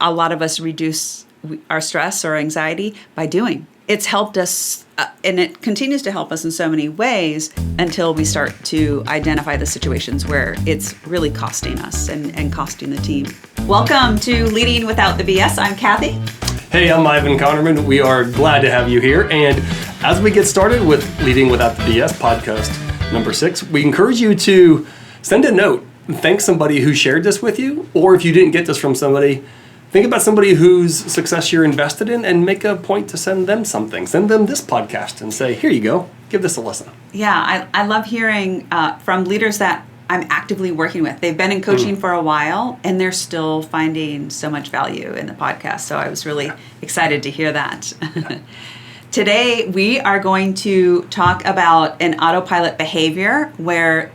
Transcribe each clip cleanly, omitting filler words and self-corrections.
a lot of us reduce our stress or anxiety by doing. It's helped us, and it continues to help us in so many ways until we start to identify the situations where it's really costing us and costing the team. Welcome to Leading Without the BS. I'm Cathy. Hey, I'm Ivan Connerman. We are glad to have you here. And as we get started with Leading Without the BS podcast number 6, we encourage you to send a note and thank somebody who shared this with you. Or if you didn't get this from somebody, think about somebody whose success you're invested in and make a point to send them something. Send them this podcast and say, here you go, give this a listen. Yeah, I love hearing from leaders that I'm actively working with. They've been in coaching for a while, and they're still finding so much value in the podcast. So I was really excited to hear that. Today, we are going to talk about an autopilot behavior where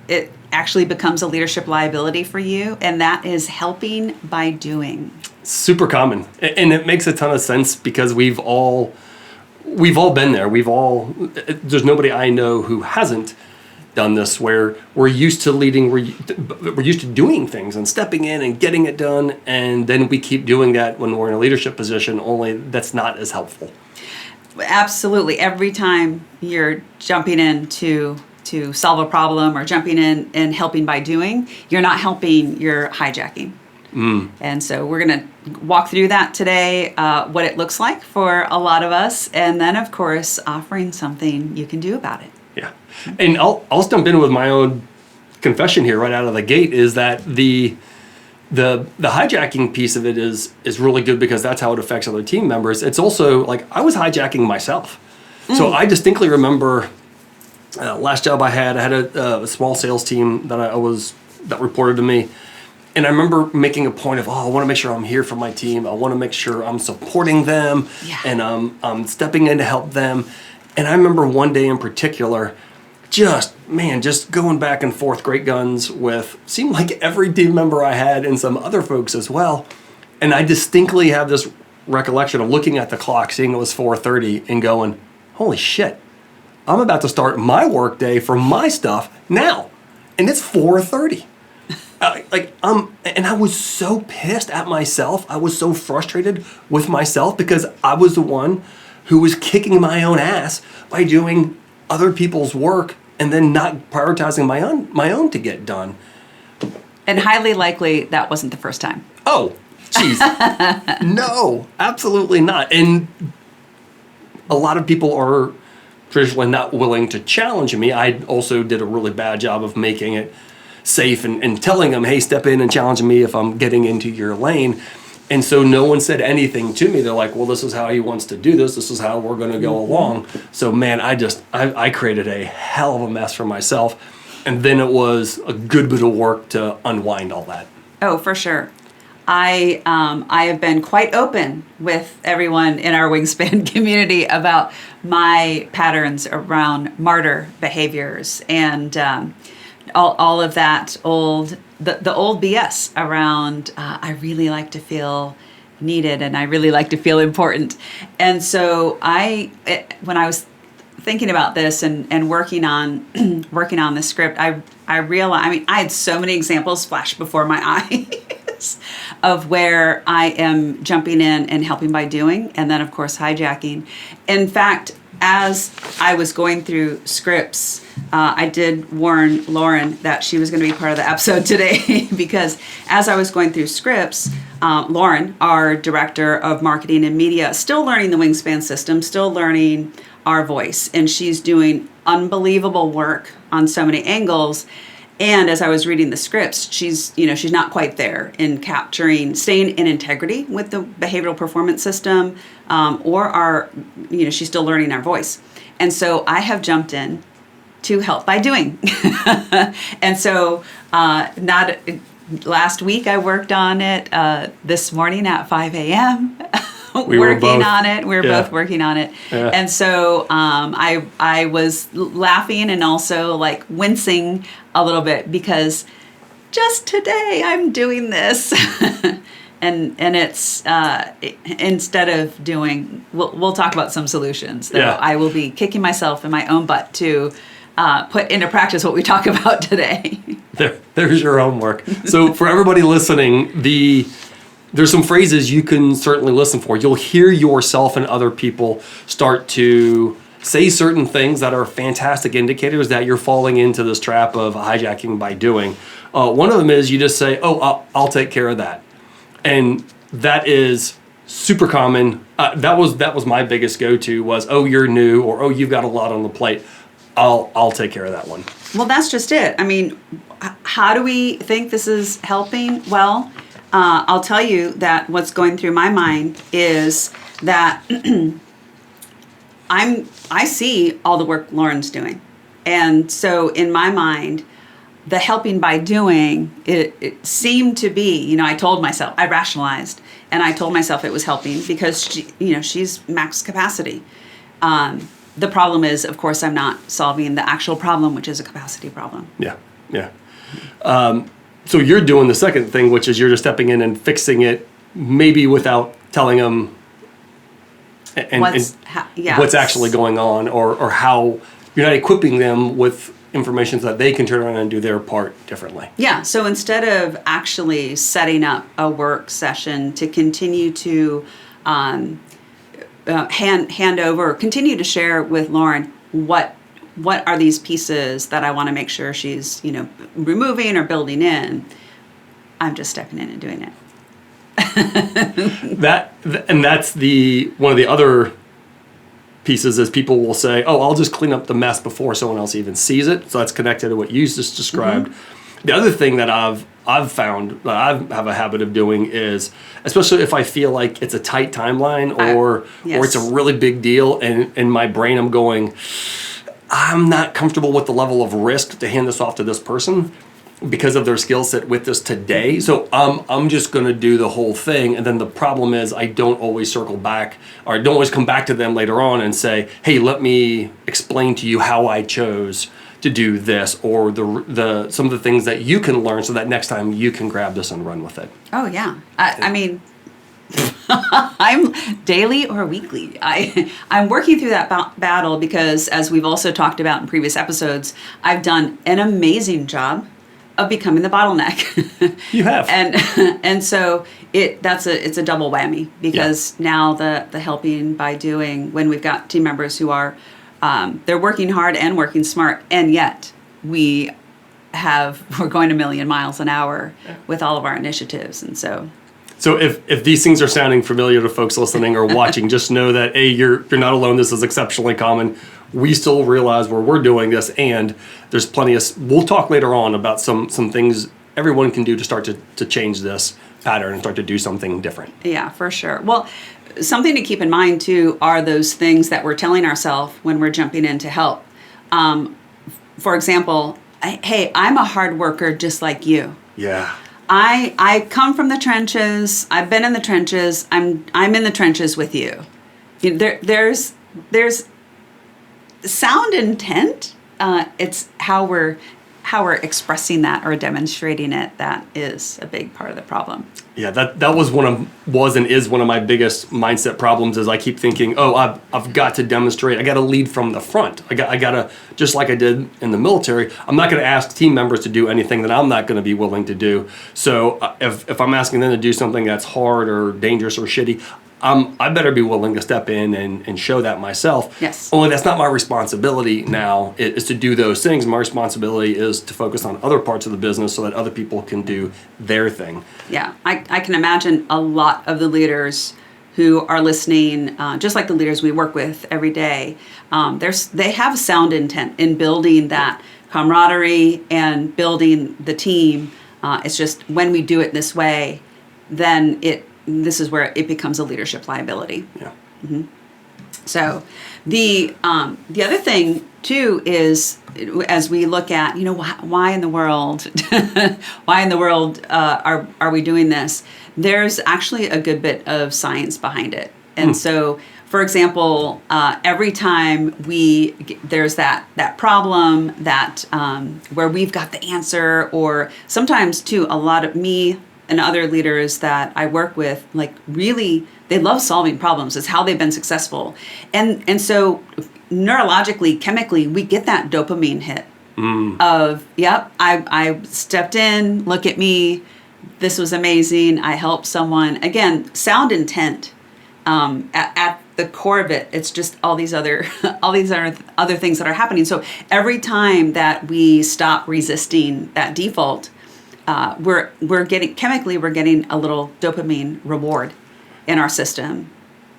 it actually becomes a leadership liability for you, and that is helping by doing. Super common, and it makes a ton of sense because we've all been there. There's nobody I know who hasn't done this, where we're used to leading, we're used to doing things and stepping in and getting it done, and then we keep doing that when we're in a leadership position, only that's not as helpful. Absolutely. Every time you're jumping in to solve a problem or jumping in and helping by doing, you're not helping, you're hijacking. And so we're going to walk through that today, what it looks like for a lot of us, and then, of course, offering something you can do about it. Yeah. And I'll jump in with my own confession here right out of the gate, is that the hijacking piece of it is really good because that's how it affects other team members. It's also like I was hijacking myself. So I distinctly remember last job I had a small sales team that reported to me. And I remember making a point of, I want to make sure I'm here for my team. I want to make sure I'm supporting them and I'm stepping in to help them. And I remember one day in particular, just going back and forth great guns with, seemed like every team member I had and some other folks as well. And I distinctly have this recollection of looking at the clock, seeing it was 4:30 and going, holy shit, I'm about to start my work day for my stuff now. And it's 4:30. And I was so pissed at myself. I was so frustrated with myself because I was the one who was kicking my own ass by doing other people's work and then not prioritizing my own to get done. And highly likely that wasn't the first time. Oh, geez. No, absolutely not. And a lot of people are traditionally not willing to challenge me. I also did a really bad job of making it safe and telling them, hey, step in and challenge me if I'm getting into your lane. And so no one said anything to me. They're like, well, this is how he wants to do this. This is how we're going to go along. So, man, I created a hell of a mess for myself. And then it was a good bit of work to unwind all that. Oh, for sure. I have been quite open with everyone in our Wingspan community about my patterns around martyr behaviors and all of that the old BS around I really like to feel needed and I really like to feel important. And so when I was thinking about this and working on the script, I realized, I had so many examples flash before my eyes of where I am jumping in and helping by doing, and then of course hijacking. In fact, as I was going through scripts, I did warn Lauren that she was going to be part of the episode today because as I was going through scripts, Lauren, our director of marketing and media, still learning the Wingspan system, still learning our voice, and she's doing unbelievable work on so many angles. And as I was reading the scripts, she's not quite there in staying in integrity with the behavioral performance system, she's still learning our voice. And so I have jumped in to help by doing. And so last week I worked on it, this morning at 5 a.m. We were both working on it. Yeah. And so I was laughing and also like wincing a little bit because just today I'm doing this. And it's instead of doing, we'll talk about some solutions that I will be kicking myself in my own butt to put into practice what we talk about today. There's your homework. So for everybody listening, the there's some phrases you can certainly listen for. You'll hear yourself and other people start to say certain things that are fantastic indicators that you're falling into this trap of hijacking by doing. One of them is you just say, oh, I'll take care of that. And that is super common. That was my biggest go-to was, oh, you're new, or oh, you've got a lot on the plate. I'll take care of that one. Well, that's just it. I mean, how do we think this is helping? Well, I'll tell you that what's going through my mind is that I see all the work Lauren's doing. And so in my mind, the helping by doing, it seemed to be, I told myself, I rationalized, and I told myself it was helping because she's max capacity. The problem is, of course, I'm not solving the actual problem, which is a capacity problem. Yeah. So you're doing the second thing, which is you're just stepping in and fixing it, maybe without telling them what's actually going on, or how you're not equipping them with information so that they can turn around and do their part differently. Yeah. So instead of actually setting up a work session to continue to hand over, continue to share with Lauren what are these pieces that I want to make sure she's removing or building in, I'm just stepping in and doing it. That's one of the other pieces is people will say, oh, I'll just clean up the mess before someone else even sees it. So that's connected to what you just described. Mm-hmm. The other thing that I've found that I have a habit of doing is, especially if I feel like it's a tight timeline or it's a really big deal, and in my brain I'm going, I'm not comfortable with the level of risk to hand this off to this person because of their skill set with this today. So I'm just going to do the whole thing. And then the problem is I don't always circle back, or I don't always come back to them later on and say, hey, let me explain to you how I chose to do this, or the some of the things that you can learn so that next time you can grab this and run with it. Oh, yeah. I mean, I'm daily or weekly. I'm working through that battle because, as we've also talked about in previous episodes, I've done an amazing job of becoming the bottleneck. You have. And so it's a double whammy because now the helping by doing, when we've got team members who are they're working hard and working smart, and yet we're going a million miles an hour with all of our initiatives. And so if these things are sounding familiar to folks listening or watching, just know that you're not alone. This is exceptionally common. We still realize where we're doing this, and there's plenty of. We'll talk later on about some things everyone can do to start to change this pattern and start to do something different. Yeah, for sure. Well, something to keep in mind too are those things that we're telling ourselves when we're jumping in to help. For example, hey, I'm a hard worker just like you. Yeah. I come from the trenches. I've been in the trenches. I'm in the trenches with you. There's sound intent. It's how we're expressing that or demonstrating it that is a big part of the problem. Yeah, that was and is one of my biggest mindset problems. Is I keep thinking, oh, I've got to demonstrate. I got to lead from the front. I got to, just like I did in the military. I'm not going to ask team members to do anything that I'm not going to be willing to do. So if I'm asking them to do something that's hard or dangerous or shitty, I better be willing to step in and show that myself. Yes. Only that's not my responsibility now, is to do those things. My responsibility is to focus on other parts of the business so that other people can do their thing. Yeah, I can imagine a lot of the leaders who are listening, just like the leaders we work with every day, they have sound intent in building that camaraderie and building the team. It's just when we do it this way, then this is where it becomes a leadership liability. Yeah. Mm-hmm. So the other thing too is, as we look at, why in the world are we doing this? There's actually a good bit of science behind it. And so, for example, every time there's that problem that where we've got the answer, or sometimes too, a lot of me and other leaders that I work with, like, really, they love solving problems. It's how they've been successful. And so neurologically, chemically, we get that dopamine hit of, yep, I stepped in, look at me, this was amazing. I helped someone. Again, sound intent. At the core of it, it's just all these other other things that are happening. So every time that we stop resisting that default, we're getting a little dopamine reward in our system.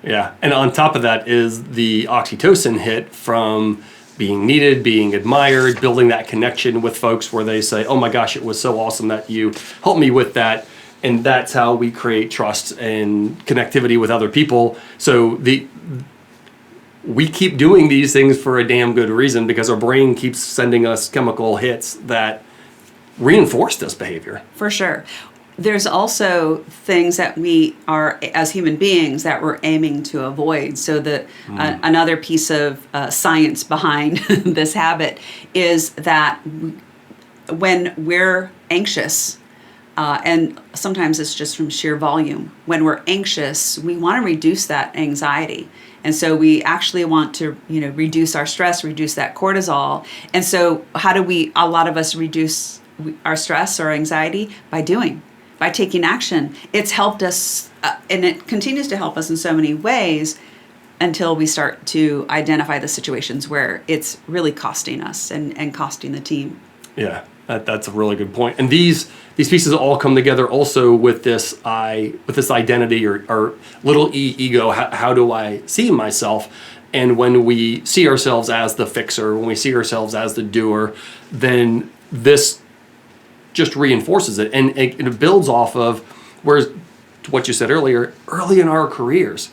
Yeah, and on top of that is the oxytocin hit from being needed, being admired, building that connection with folks where they say, oh my gosh, it was so awesome that you helped me with that. And that's how we create trust and connectivity with other people. So we keep doing these things for a damn good reason, because our brain keeps sending us chemical hits that reinforce this behavior. For sure. There's also things that we are, as human beings, that we're aiming to avoid. So another piece of science behind this habit is that when we're anxious, and sometimes it's just from sheer volume, when we're anxious, we want to reduce that anxiety. And so we actually want to, reduce our stress, reduce that cortisol. And so how do a lot of us reduce our stress or anxiety? By taking action. It's helped us, and it continues to help us in so many ways until we start to identify the situations where it's really costing us and costing the team. Yeah, that's a really good point. And these pieces all come together also with this identity or little ego. How do I see myself? And when we see ourselves as the fixer, when we see ourselves as the doer, then this just reinforces it, and it builds off of what you said earlier. Early in our careers,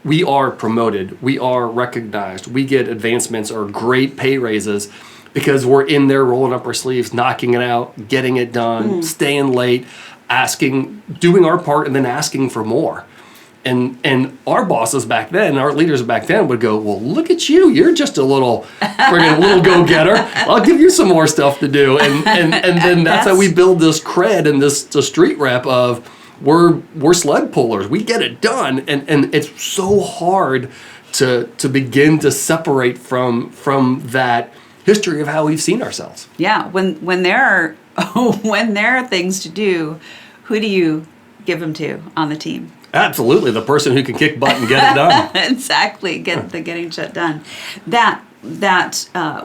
we are promoted, we are recognized, we get advancements or great pay raises because we're in there rolling up our sleeves, knocking it out, getting it done, staying late, doing our part, and then asking for more. And our bosses back then, our leaders back then would go, well, look at you. You're just a little go-getter. I'll give you some more stuff to do. And then that's how we build this cred and this street rep of we're sled pullers. We get it done. And it's so hard to begin to separate from that history of how we've seen ourselves. Yeah. When there are things to do, who do you give them to on the team? Absolutely, the person who can kick butt and get it done. Exactly, getting shit done. That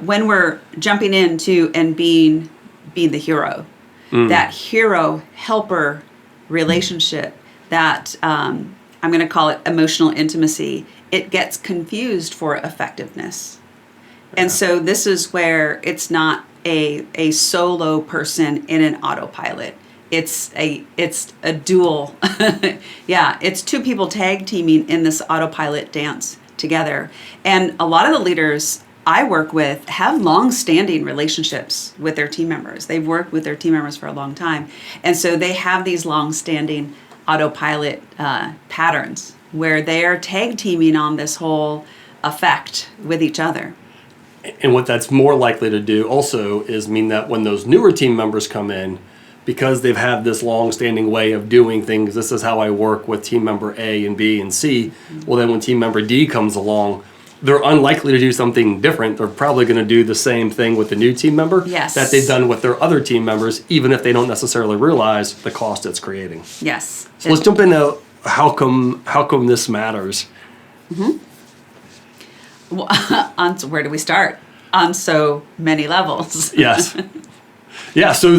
when we're jumping into and being the hero, that hero helper relationship, that I'm going to call it emotional intimacy, it gets confused for effectiveness. And so this is where it's not a solo person in an autopilot. It's a dual, yeah, it's two people tag teaming in this autopilot dance together. And a lot of the leaders I work with have long-standing relationships with their team members. They've worked with their team members for a long time. And so they have these long-standing autopilot patterns where they are tag teaming on this whole effect with each other. And what that's more likely to do also is mean that when those newer team members come in, because they've had this long-standing way of doing things, this is how I work with team member A and B and C. Well, then when team member D comes along, they're unlikely to do something different. They're probably going to do the same thing with the new team member that they've done with their other team members, even if they don't necessarily realize the cost it's creating. Yes. So let's jump into how come this matters. Well, where do we start? On so many levels. Yes. Yeah, so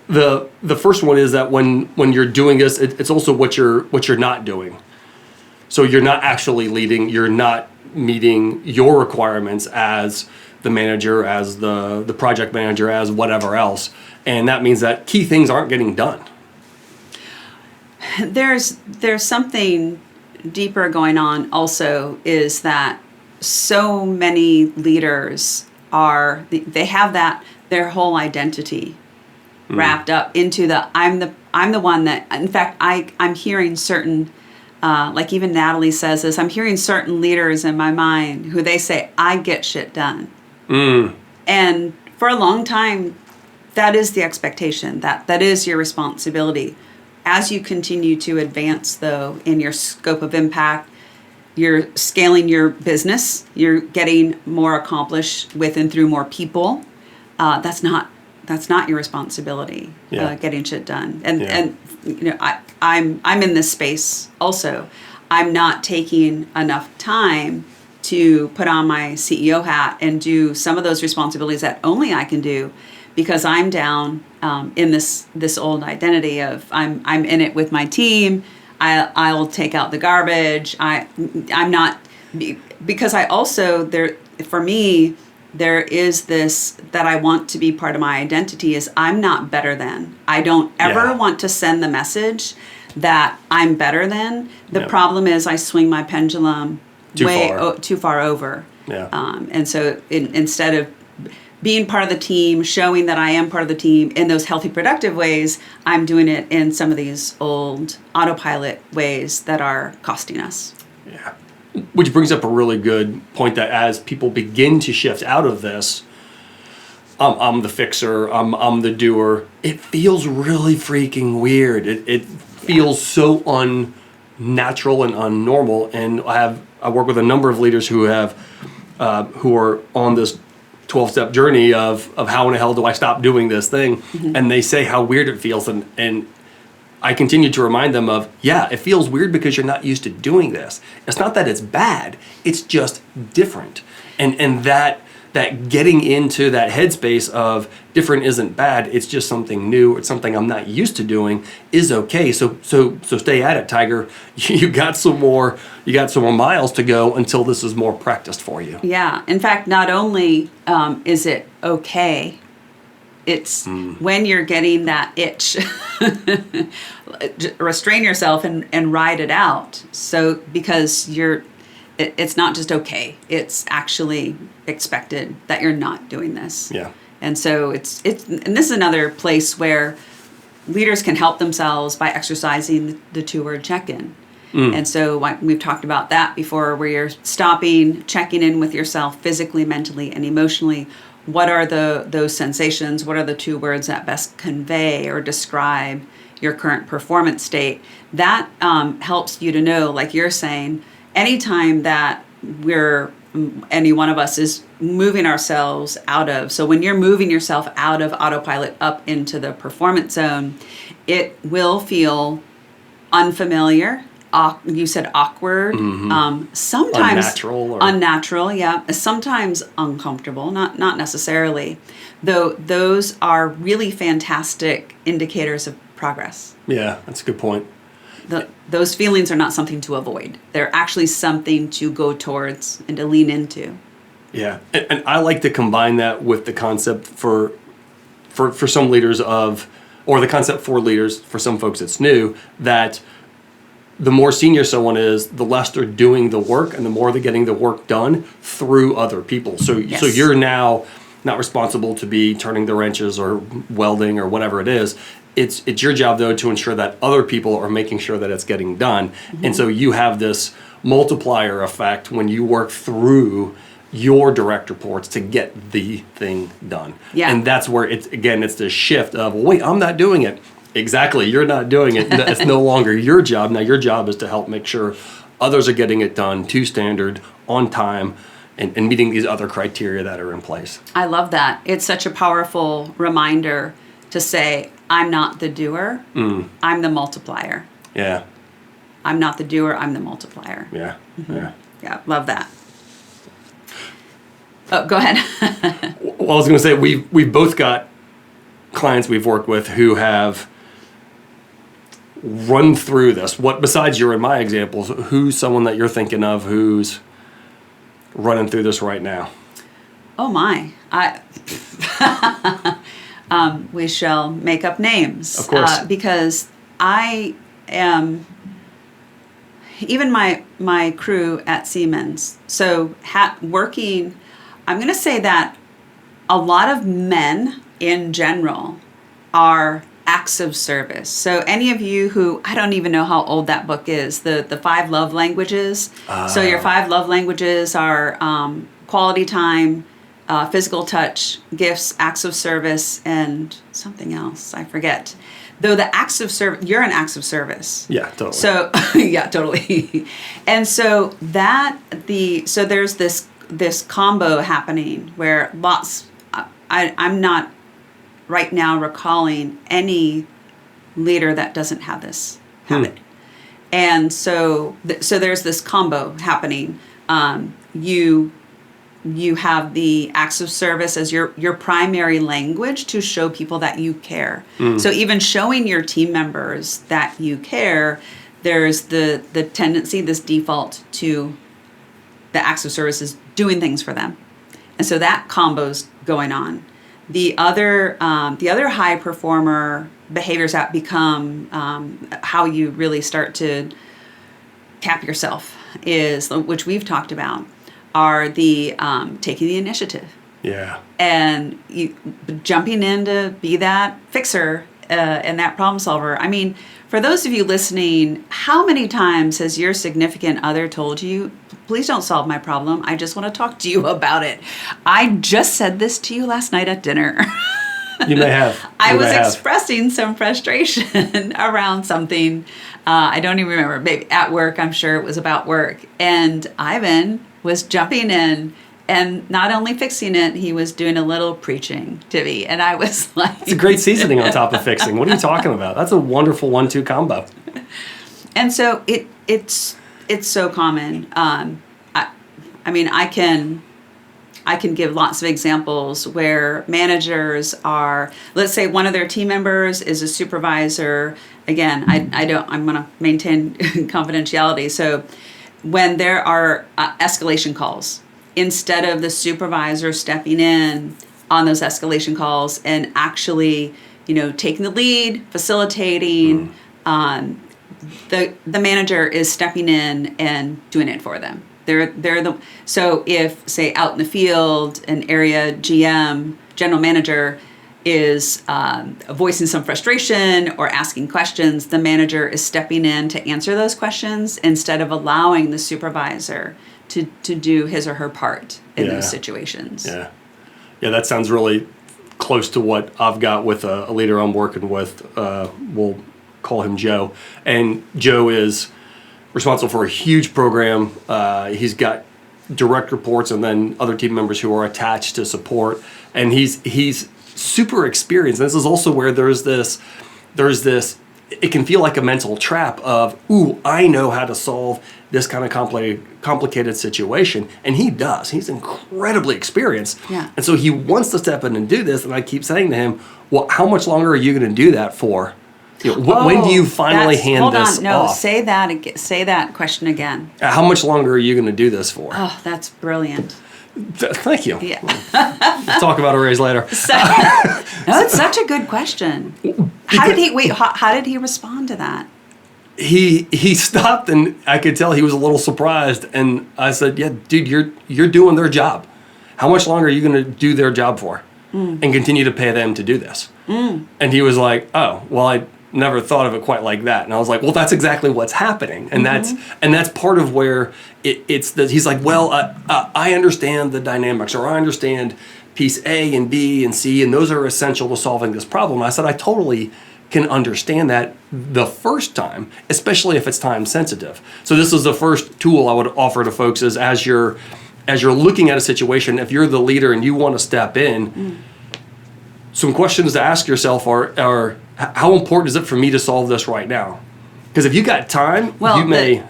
the first one is that when you're doing this, it's also what you're not doing. So you're not actually leading, you're not meeting your requirements as the manager, as the project manager, as whatever else. And that means that key things aren't getting done. There's something deeper going on also, is that so many leaders they have their whole identity wrapped up into I'm the one that, in fact, I'm hearing certain, like even Natalie says this, I'm hearing certain leaders in my mind who they say, I get shit done. And for a long time, that is the expectation, that is your responsibility. As you continue to advance, though, in your scope of impact, you're scaling your business, you're getting more accomplished with and through more people. That's not your responsibility, getting shit done. And I'm in this space also. I'm not taking enough time to put on my CEO hat and do some of those responsibilities that only I can do, because I'm down in this old identity of I'm in it with my team. I'll take out the garbage. I'm not, because I also for me there is this that I want to be part of my identity is I'm not better than. I don't ever want to send the message that I'm better than. The problem is I swing my pendulum too far over. Yeah. And so instead of being part of the team, showing that I am part of the team in those healthy, productive ways, I'm doing it in some of these old autopilot ways that are costing us. Yeah. Which brings up a really good point, that as people begin to shift out of this, I'm the fixer, I'm the doer, it feels really freaking weird. It feels so unnatural and unnormal. And I work with a number of leaders who are on this 12-step journey of how in the hell do I stop doing this thing? Mm-hmm. And they say how weird it feels. And I continue to remind them of, it feels weird because you're not used to doing this. It's not that it's bad, it's just different. And that getting into that headspace of different isn't bad, it's just something new, it's something I'm not used to doing, is okay. So stay at it, Tiger. You got some more miles to go until this is more practiced for you. Yeah. In fact, not only is it okay, it's when you're getting that itch, restrain yourself and ride it out. So because it's not just okay, it's actually expected that you're not doing this. Yeah. And so and this is another place where leaders can help themselves by exercising the 2-word check-in. And so we've talked about that before, where you're stopping, checking in with yourself physically, mentally, and emotionally. What are those sensations? What are the 2 words that best convey or describe your current performance state? That helps you to know, like you're saying, anytime that any one of us is moving ourselves out of, so when you're moving yourself out of autopilot up into the performance zone, it will feel unfamiliar. You said awkward, sometimes unnatural, yeah. Sometimes uncomfortable, not necessarily. Though those are really fantastic indicators of progress. Yeah, that's a good point. Those feelings are not something to avoid. They're actually something to go towards and to lean into. Yeah, and I like to combine that with the concept for some leaders or the concept for leaders, for some folks it's new, that the more senior someone is, the less they're doing the work and the more they're getting the work done through other people. So you're now not responsible to be turning the wrenches or welding or whatever it is. It's your job, though, to ensure that other people are making sure that it's getting done. Mm-hmm. And so you have this multiplier effect when you work through your direct reports to get the thing done. Yeah. And that's where it's this shift of, well, wait, I'm not doing it. Exactly, you're not doing it. It's no longer your job. Now your job is to help make sure others are getting it done to standard, on time, and meeting these other criteria that are in place. I love that. It's such a powerful reminder to say, I'm not the doer, I'm the multiplier. Yeah. I'm not the doer, I'm the multiplier. Yeah, Yeah, love that. Oh, go ahead. Well, I was going to say, we've both got clients we've worked with who have run through this. What, besides your and my examples, who's someone that you're thinking of who's running through this right now? Oh my, we shall make up names. Of course. Because I am, even my crew at Siemens, so working, I'm going to say that a lot of men in general are acts of service. So any of you who, I don't even know how old that book is, the 5 love languages. So your 5 love languages are quality time, physical touch, gifts, acts of service, and something else, I forget. Though the acts of service, you're an acts of service. Yeah, totally. So, yeah, totally. And so so there's this combo happening where I'm not right now recalling any leader that doesn't have this habit. And so there's this combo happening. You have the acts of service as your primary language to show people that you care. So even showing your team members that you care, there's the tendency, this default to the acts of service is doing things for them. And so that combo's going on. The other high performer behaviors that become how you really start to cap yourself is, which we've talked about, are the taking the initiative. Yeah. And you jumping in to be that fixer and that problem solver. I mean, for those of you listening, how many times has your significant other told you, please don't solve my problem, I just want to talk to you about it? I just said this to you last night at dinner. You may have. I was expressing some frustration around something. I don't even remember. Maybe at work, I'm sure it was about work. And Ivan was jumping in and not only fixing it, he was doing a little preaching to me. And I was like... It's a great seasoning on top of fixing. What are you talking about? That's a wonderful 1-2 combo. And so it's so common. I mean, I can give lots of examples where managers are, let's say one of their team members is a supervisor. Again, I'm going to maintain confidentiality. So when there are escalation calls, instead of the supervisor stepping in on those escalation calls and actually, taking the lead, facilitating, the manager is stepping in and doing it for them. So if, say, out in the field, an area GM, general manager, is voicing some frustration or asking questions, the manager is stepping in to answer those questions instead of allowing the supervisor to do his or her part in those situations. Yeah, that sounds really close to what I've got with a leader I'm working with. We'll call him Joe. And Joe is responsible for a huge program. He's got direct reports and then other team members who are attached to support. And he's super experienced. This is also where there's this, it can feel like a mental trap of, I know how to solve this kind of complicated situation. And he does. He's incredibly experienced. Yeah. And so he wants to step in and do this. And I keep saying to him, well, how much longer are you going to do that for? When do you finally hand this off? Say that question again. How much longer are you going to do this for? Oh, that's brilliant. Thank you. Yeah. We'll talk about a raise later. No, it's such a good question. How did he respond to that? He stopped, and I could tell he was a little surprised. And I said, "Yeah, dude, you're doing their job. How much longer are you going to do their job for, and continue to pay them to do this?" And he was like, "Oh, well, I never thought of it quite like that." And I was like, well, that's exactly what's happening. And that's part of where it's that he's like, well, I understand the dynamics, or I understand piece A and B and C, and those are essential to solving this problem. And I said, I totally can understand that the first time, especially if it's time sensitive. So this is the first tool I would offer to folks is as you're looking at a situation, if you're the leader and you want to step in, some questions to ask yourself are how important is it for me to solve this right now? Because if you got time, you may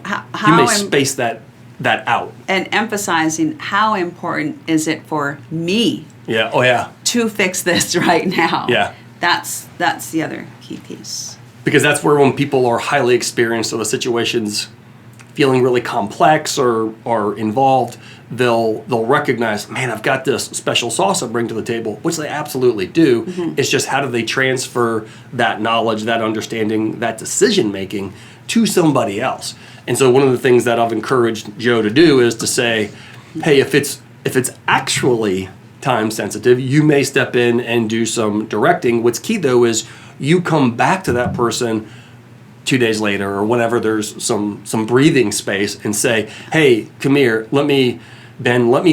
space that out. And emphasizing how important is it for me? Yeah. Oh yeah. To fix this right now. Yeah. That's the other key piece. Because that's where when people are highly experienced or the situation's feeling really complex or involved, they'll recognize, man, I've got this special sauce I bring to the table, which they absolutely do. It's just how do they transfer that knowledge, that understanding, that decision making to somebody else. And so one of the things that I've encouraged Joe to do is to say, hey, if it's actually time sensitive, you may step in and do some directing. What's key though is you come back to that person 2 days later or whenever there's some breathing space and say, hey, come here, let me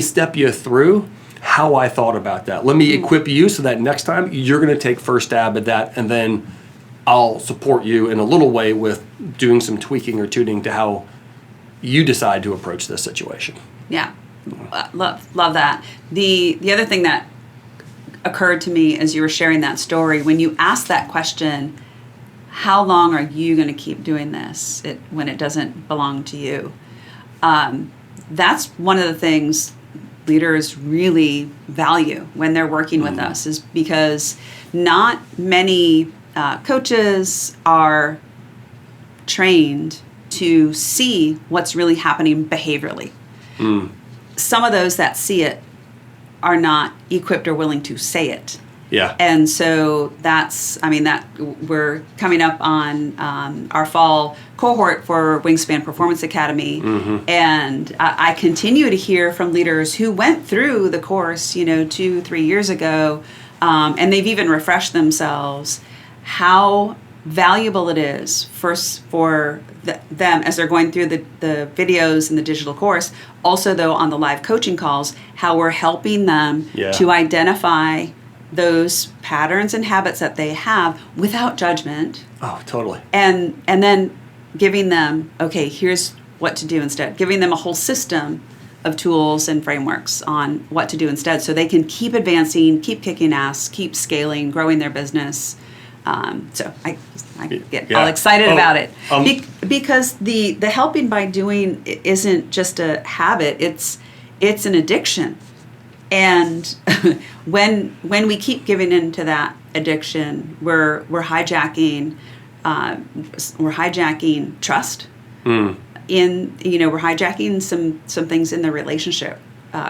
step you through how I thought about that. Let me equip you so that next time you're going to take first stab at that, and then I'll support you in a little way with doing some tweaking or tuning to how you decide to approach this situation. Yeah, love that. The other thing that occurred to me as you were sharing that story, when you asked that question, how long are you going to keep doing this when it doesn't belong to you? That's one of the things leaders really value when they're working with us, is because not many coaches are trained to see what's really happening behaviorally. Some of those that see it are not equipped or willing to say it. Yeah. And so that we're coming up on our fall cohort for Wingspan Performance Academy. And I continue to hear from leaders who went through the course, 2-3 years ago, and they've even refreshed themselves, how valuable it is for them as they're going through the videos and the digital course. Also, though, on the live coaching calls, how we're helping them to identify those patterns and habits that they have without judgment. Oh, totally. And then giving them, okay, here's what to do instead. Giving them a whole system of tools and frameworks on what to do instead, so they can keep advancing, keep kicking ass, keep scaling, growing their business. So I get all excited about it because the helping by doing isn't just a habit; it's an addiction. And when we keep giving into that addiction, we're hijacking trust. We're hijacking some things in the relationship.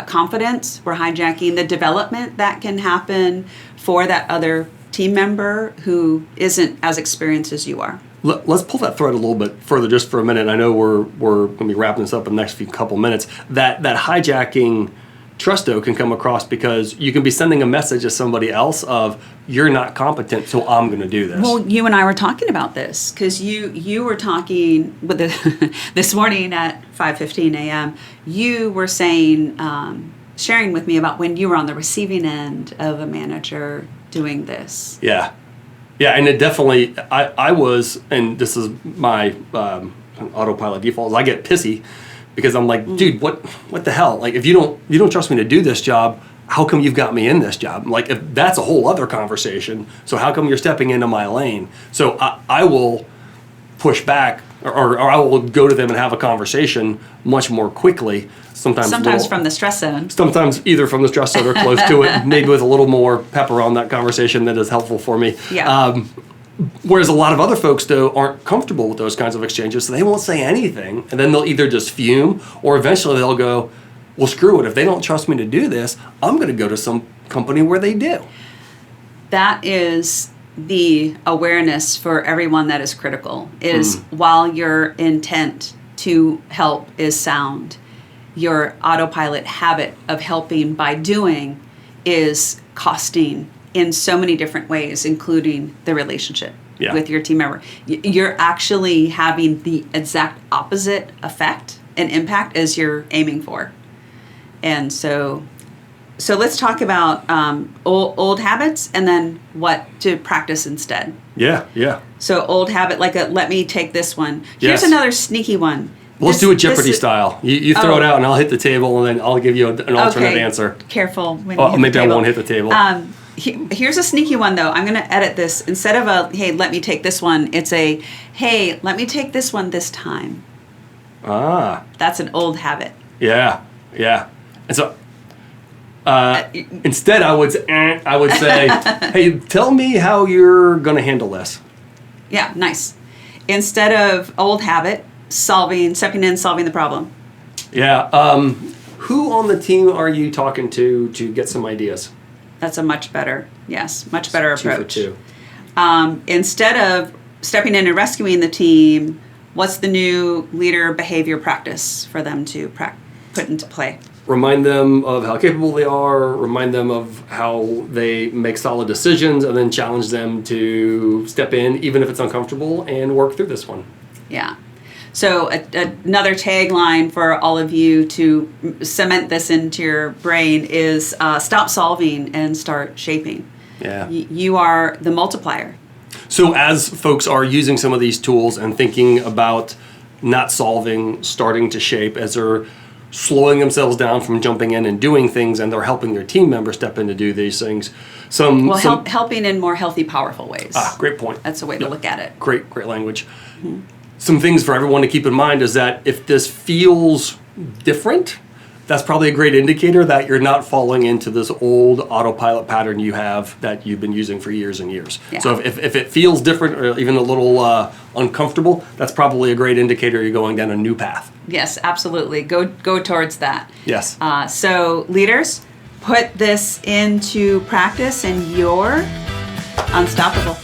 Confidence. We're hijacking the development that can happen for that other team member who isn't as experienced as you are. Let's pull that thread a little bit further just for a minute. I know we're going to be wrapping this up in the next couple minutes. That hijacking trust, though, can come across because you can be sending a message to somebody else of, you're not competent, so I'm going to do this. Well, you and I were talking about this because you were talking with this morning at 5:15 a.m. You were saying, sharing with me about when you were on the receiving end of a manager doing this. Yeah, and it definitely, I was, and this is my autopilot default, is I get pissy because I'm like, dude, what the hell? Like, if you don't trust me to do this job, how come you've got me in this job? Like, if that's a whole other conversation. So how come you're stepping into my lane? So I will push back, or I will go to them and have a conversation much more quickly. Sometimes from the stress zone. Sometimes either from the stress zone or close to it, maybe with a little more pepper on that conversation that is helpful for me. Yeah. Whereas a lot of other folks, though, aren't comfortable with those kinds of exchanges, so they won't say anything, and then they'll either just fume, or eventually they'll go, well, screw it. If they don't trust me to do this, I'm going to go to some company where they do. That is the awareness for everyone that is critical, is while your intent to help is sound, your autopilot habit of helping by doing is costing in so many different ways, including the relationship with your team member. You're actually having the exact opposite effect and impact as you're aiming for. And so let's talk about old habits and then what to practice instead. Yeah. So old habit, like let me take this one. Here's another sneaky one. Let's do it Jeopardy style. You throw it out and I'll hit the table and then I'll give you an alternate answer. Careful when you hit maybe the table. I won't hit the table. Here's a sneaky one, though. I'm going to edit this. Instead of a, hey, let me take this one, it's a, hey, let me take this one this time. That's an old habit. Yeah. And so instead I would say, hey, tell me how you're going to handle this. Yeah, nice. Instead of old habit, stepping in, solving the problem. Yeah. Who on the team are you talking to get some ideas? That's a much better approach. 2 for 2. Instead of stepping in and rescuing the team, what's the new leader behavior practice for them to put into play? Remind them of how capable they are, remind them of how they make solid decisions, and then challenge them to step in, even if it's uncomfortable, and work through this one. Yeah. So another tagline for all of you to cement this into your brain is stop solving and start shaping. Yeah. You are the multiplier. So as folks are using some of these tools and thinking about not solving, starting to shape, as they're slowing themselves down from jumping in and doing things, and they're helping their team members step in to do these things. Helping in more healthy, powerful ways. Great point. That's a way to look at it. Great language. Mm-hmm. Some things for everyone to keep in mind is that if this feels different, that's probably a great indicator that you're not falling into this old autopilot pattern you have that you've been using for years and years. Yeah. So if it feels different or even a little uncomfortable, that's probably a great indicator you're going down a new path. Yes, absolutely. Go towards that. Yes. So leaders, put this into practice and you're unstoppable.